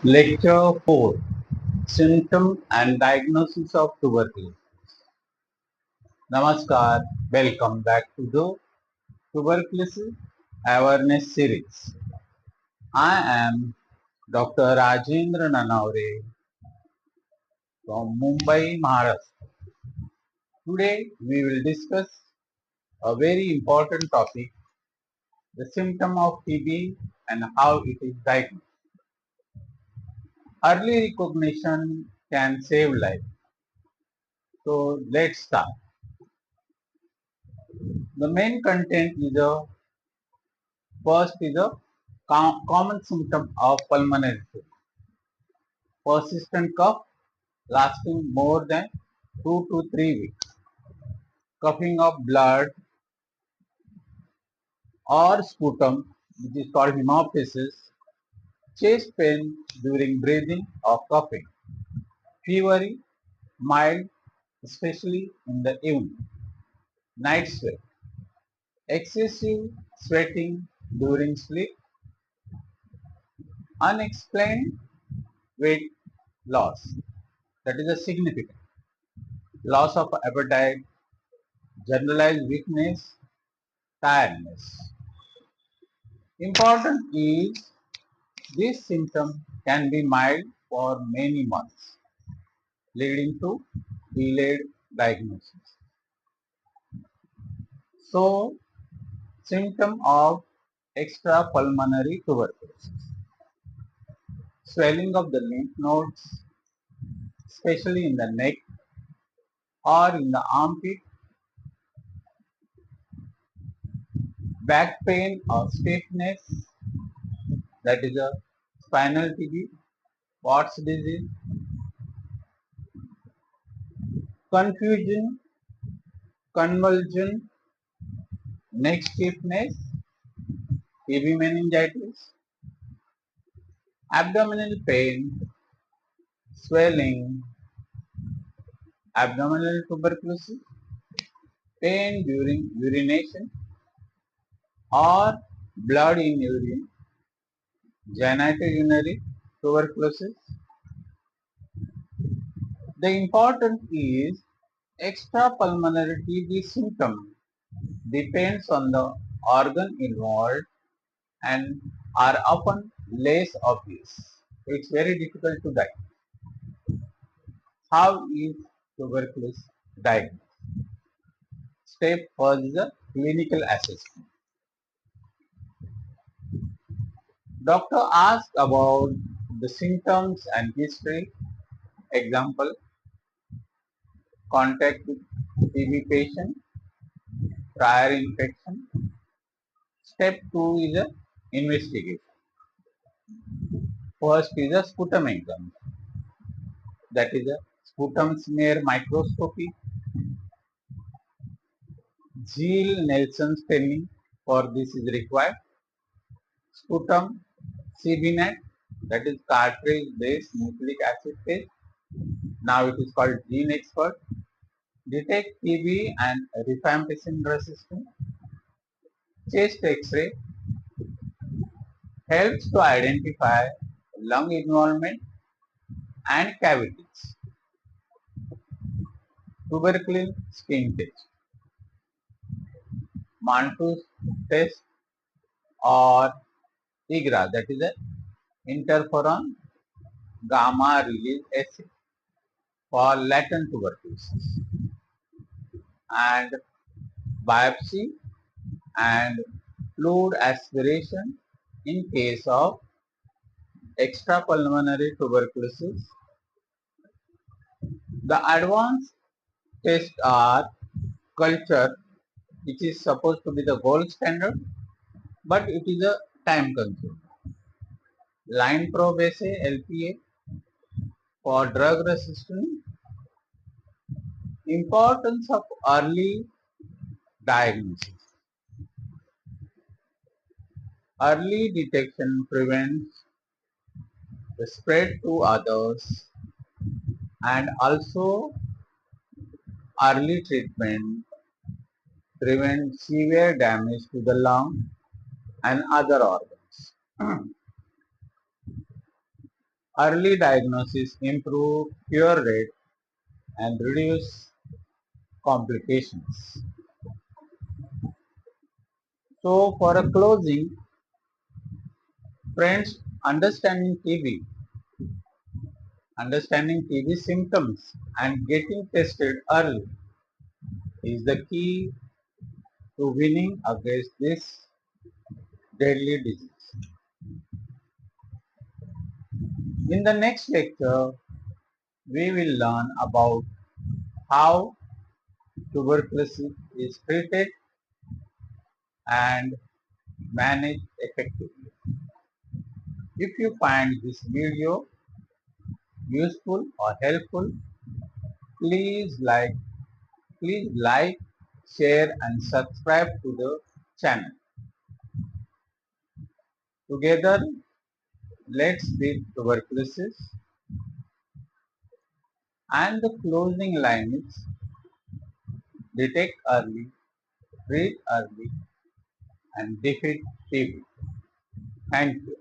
Lecture 4: Symptom and Diagnosis of Tuberculosis. Namaskar, welcome back to the Tuberculosis Awareness Series. I am Dr. Rajendra Nanaure from Mumbai, Maharashtra. Today we will discuss a very important topic, the symptom of TB and how it is diagnosed. Early recognition can save life. So let's start. The main content is a first is a common symptom of pulmonary fever. Persistent cough lasting more than 2 to 3 weeks. Coughing of blood or sputum, which is called hemoptysis. Chest pain during breathing or coughing. Fever, mild, especially in the evening. Night sweat. Excessive sweating during sleep. Unexplained weight loss. That is a significant. Loss of appetite, generalized weakness, tiredness. Important is this symptom can be mild for many months, leading to delayed diagnosis. So, symptom of extrapulmonary tuberculosis. Swelling of the lymph nodes, especially in the neck or in the armpit, back pain or stiffness, that is a spinal TB, Watts disease, confusion, convulsion, neck stiffness, TB meningitis, abdominal pain, swelling, abdominal tuberculosis, pain during urination or blood in urine, genitourinary tuberculosis. The important is extrapulmonary TB symptom depends on the organ involved and are often less obvious. It's very difficult to diagnose. How is tuberculosis diagnosed? Step first is a clinical assessment. Doctor asks about the symptoms and history. Example, contact with TB patient, prior infection. Step 2 is a investigation. First is a sputum exam. That is a sputum smear microscopy. Zeal Nelson staining for this is required. Sputum CBNAT, that is cartridge based nucleic acid test. Now it is called Gene Expert. Detect TB and rifampicin resistance. Chest X-ray helps to identify lung involvement and cavities. Tuberculin skin test, Mantoux test or IGRA, that is a interferon gamma release assay for latent tuberculosis, and biopsy and fluid aspiration in case of extrapulmonary tuberculosis. The advanced tests are culture, which is supposed to be the gold standard, but it is a time consuming. Line probe assay LPA for drug resistance. Importance of early diagnosis. Early detection prevents the spread to others, and also early treatment prevents severe damage to the lung and other organs. Early diagnosis improve cure rate and reduce complications. So for a closing, friends, understanding TB symptoms and getting tested early is the key to winning against this deadly disease. In the next lecture, we will learn about how tuberculosis is treated and managed effectively. If you find this video useful or helpful, please like, share and subscribe to the channel. Together, let's beat tuberculosis. And the closing line is detect early, treat early and defeat TB. Thank you.